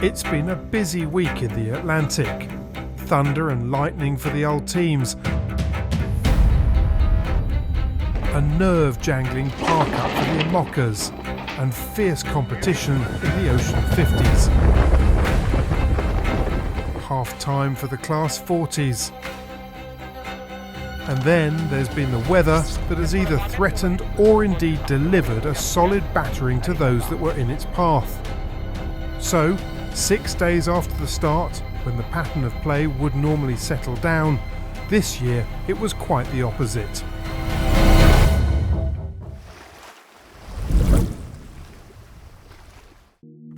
It's been a busy week in the Atlantic. Thunder and lightning for the Ultims. A nerve-jangling park-up for the IMOCAs. And fierce competition in the Ocean 50s. Half-time for the Class 40s. And then there's been the weather that has either threatened or indeed delivered a solid battering to those that were in its path. So, 6 days after the start, when the pattern of play would normally settle down, this year it was quite the opposite.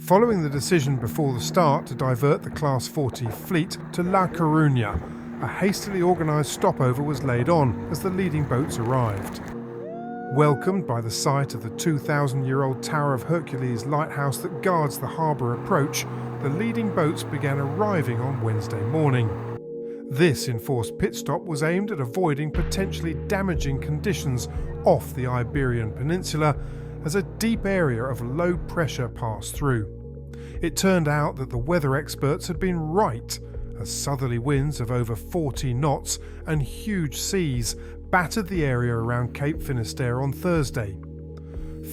Following the decision before the start to divert the Class 40 fleet to La Coruña, a hastily organised stopover was laid on as the leading boats arrived. Welcomed by the sight of the 2,000-year-old Tower of Hercules lighthouse that guards the harbour approach, the leading boats began arriving on Wednesday morning. This enforced pit stop was aimed at avoiding potentially damaging conditions off the Iberian Peninsula as a deep area of low pressure passed through. It turned out that the weather experts had been right, as southerly winds of over 40 knots and huge seas battered the area around Cape Finisterre on Thursday.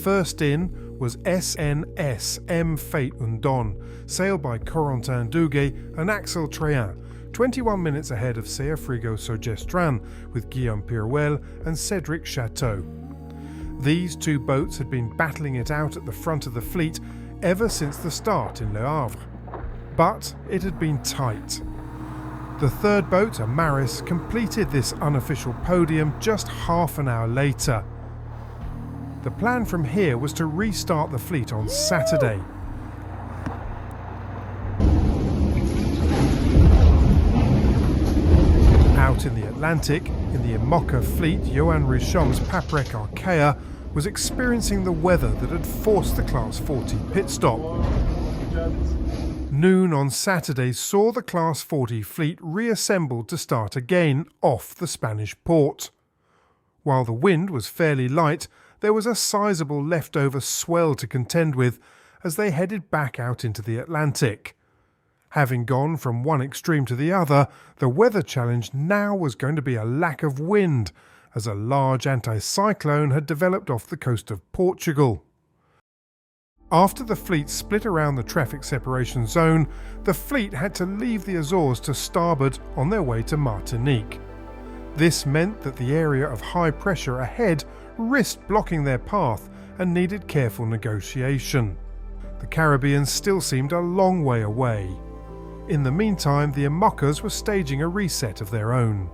First in was SNS M Fate und Don, sailed by Corentin Duguay and Axel Trehin, 21 minutes ahead of Sea Frigo Sogestran with Guillaume Pirouel and Cédric Chateau. These two boats had been battling it out at the front of the fleet ever since the start in Le Havre. But it had been tight. The third boat, Amaris, completed this unofficial podium just half an hour later. The plan from here was to restart the fleet on Saturday. Out in the Atlantic, in the IMOCA fleet, Johan Richom's Paprec Arkea was experiencing the weather that had forced the Class 40 pit stop. Noon on Saturday saw the Class 40 fleet reassembled to start again off the Spanish port. While the wind was fairly light, there was a sizable leftover swell to contend with as they headed back out into the Atlantic. Having gone from one extreme to the other, the weather challenge now was going to be a lack of wind, as a large anticyclone had developed off the coast of Portugal. After the fleet split around the traffic separation zone, the fleet had to leave the Azores to starboard on their way to Martinique. This meant that the area of high pressure ahead risked blocking their path and needed careful negotiation. The Caribbean still seemed a long way away. In the meantime, the IMOCAs were staging a reset of their own.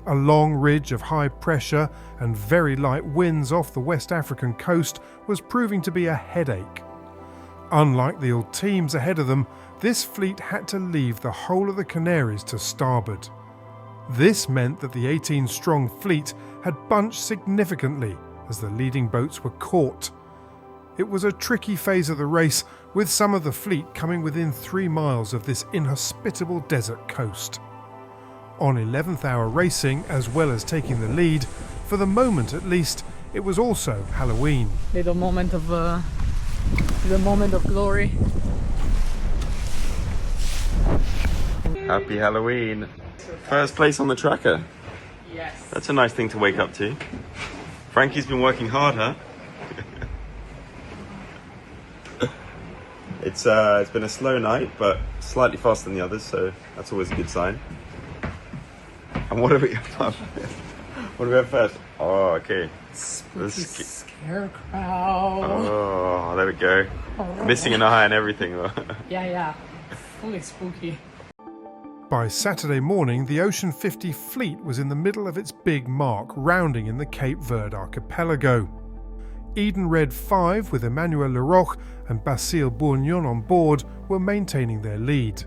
A long ridge of high pressure and very light winds off the West African coast was proving to be a headache. Unlike the Ultims ahead of them, this fleet had to leave the whole of the Canaries to starboard. This meant that the 18-strong fleet had bunched significantly as the leading boats were caught. It was a tricky phase of the race, with some of the fleet coming within 3 miles of this inhospitable desert coast. On 11th hour racing, as well as taking the lead, for the moment at least, it was also Halloween. The moment of glory. Happy Halloween. First place on the tracker. Yes. That's a nice thing to wake up to. Frankie's been working hard, huh? It's been a slow night, but slightly faster than the others, so that's always a good sign. And what do we have first? Oh, okay. Spooky scarecrow. Oh, there we go. Missing an eye and everything. Yeah. Fully spooky. By Saturday morning, the Ocean 50 fleet was in the middle of its big mark, rounding in the Cape Verde archipelago. Edenred 5, with Emmanuel Leroch and Basile Bourgnon on board, were maintaining their lead.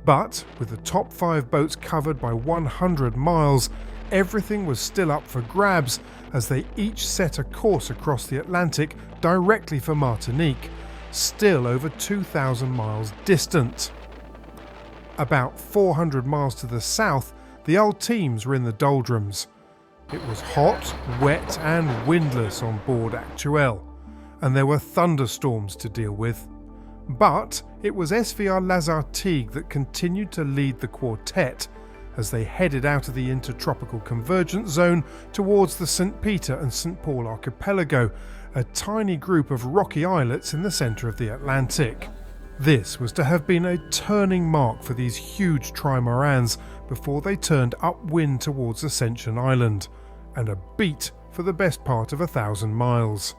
But, with the top 5 boats covered by 100 miles, everything was still up for grabs as they each set a course across the Atlantic directly for Martinique, still over 2,000 miles distant. About 400 miles to the south, the Ultims were in the Doldrums. It was hot, wet and windless on board Actuel, and there were thunderstorms to deal with. But it was SVR Lazartigue that continued to lead the quartet as they headed out of the intertropical convergence zone towards the St. Peter and St. Paul archipelago, a tiny group of rocky islets in the centre of the Atlantic. This was to have been a turning mark for these huge trimarans before they turned upwind towards Ascension Island, and a beat for the best part of 1,000 miles.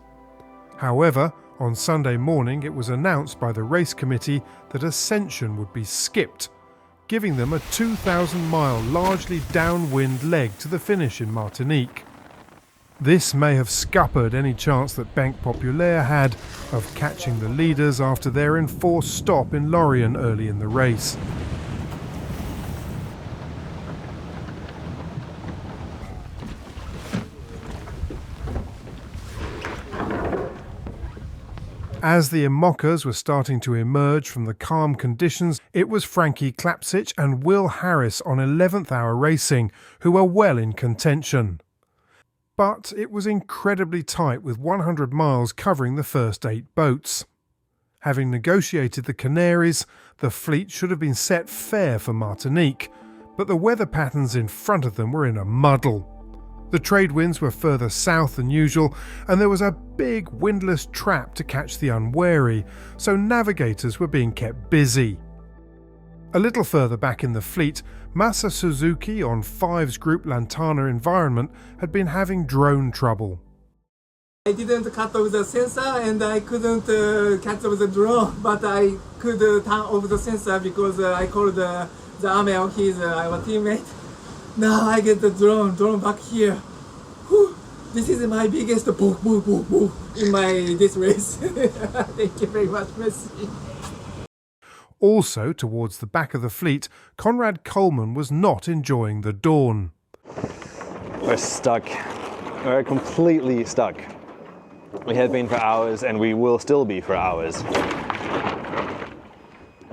However, on Sunday morning it was announced by the race committee that Ascension would be skipped, giving them a 2,000-mile largely downwind leg to the finish in Martinique. This may have scuppered any chance that Banque Populaire had of catching the leaders after their enforced stop in Lorient early in the race. As the IMOCAs were starting to emerge from the calm conditions, it was Frankie Klapsich and Will Harris on 11th hour racing who were well in contention. But it was incredibly tight with 100 miles covering the first 8 boats. Having negotiated the Canaries, the fleet should have been set fair for Martinique, but the weather patterns in front of them were in a muddle. The trade winds were further south than usual, and there was a big windless trap to catch the unwary, so navigators were being kept busy. A little further back in the fleet, Masa Suzuki on Five's Group Lantana Environment had been having drone trouble. I didn't cut off the sensor and I couldn't cut off the drone, but I could turn off the sensor because I called the Amel, he's our teammate. Now I get the drone back here. Whew. This is my biggest boo in this race. Thank you very much, Messi. Also, towards the back of the fleet, Conrad Colman was not enjoying the dawn. We're stuck. We're completely stuck. We have been for hours and we will still be for hours.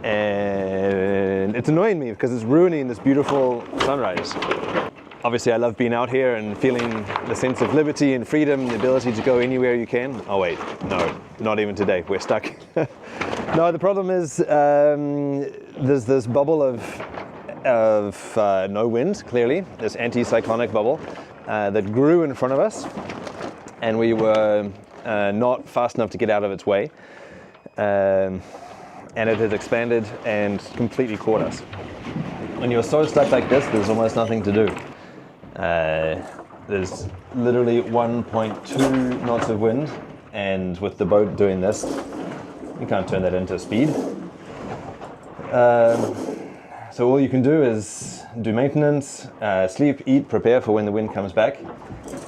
And it's annoying me because it's ruining this beautiful sunrise. Obviously I love being out here and feeling the sense of liberty and freedom, the ability to go anywhere you can. Oh wait, no, not even today, we're stuck. No, the problem is there's this bubble of no wind, clearly, this anti-cyclonic bubble that grew in front of us, and we were not fast enough to get out of its way. And it has expanded and completely caught us. When you're so stuck like this, there's almost nothing to do. There's literally 1.2 knots of wind, and with the boat doing this, you can't turn that into speed. So all you can do is do maintenance, sleep, eat, prepare for when the wind comes back,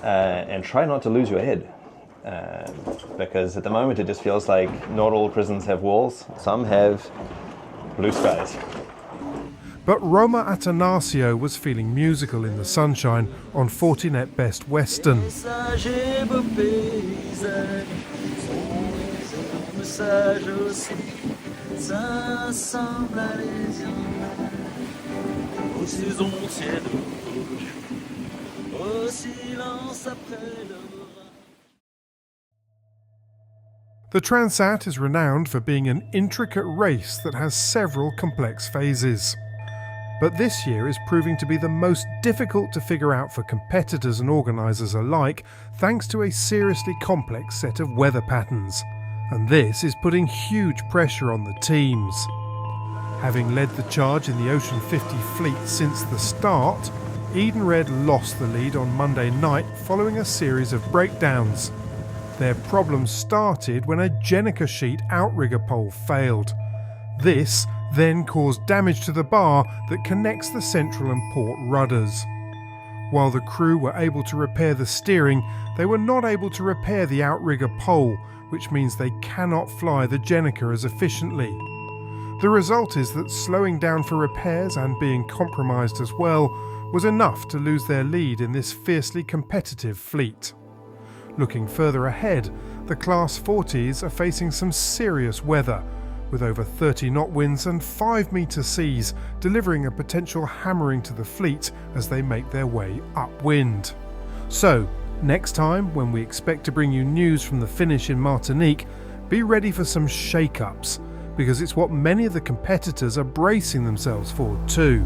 and try not to lose your head. Because at the moment it just feels like not all prisons have walls, some have blue skies. But Roma Atanasio was feeling musical in the sunshine on Fortinet Best Western. The Transat is renowned for being an intricate race that has several complex phases. But this year is proving to be the most difficult to figure out for competitors and organisers alike, thanks to a seriously complex set of weather patterns. And this is putting huge pressure on the teams. Having led the charge in the Ocean 50 fleet since the start, Edenred lost the lead on Monday night following a series of breakdowns. Their problems started when a Jenica sheet outrigger pole failed. This then caused damage to the bar that connects the central and port rudders. While the crew were able to repair the steering, they were not able to repair the outrigger pole, which means they cannot fly the Jenica as efficiently. The result is that slowing down for repairs and being compromised as well was enough to lose their lead in this fiercely competitive fleet. Looking further ahead, the Class 40s are facing some serious weather, with over 30 knot winds and 5 metre seas, delivering a potential hammering to the fleet as they make their way upwind. So, next time when we expect to bring you news from the finish in Martinique, be ready for some shake-ups, because it's what many of the competitors are bracing themselves for too.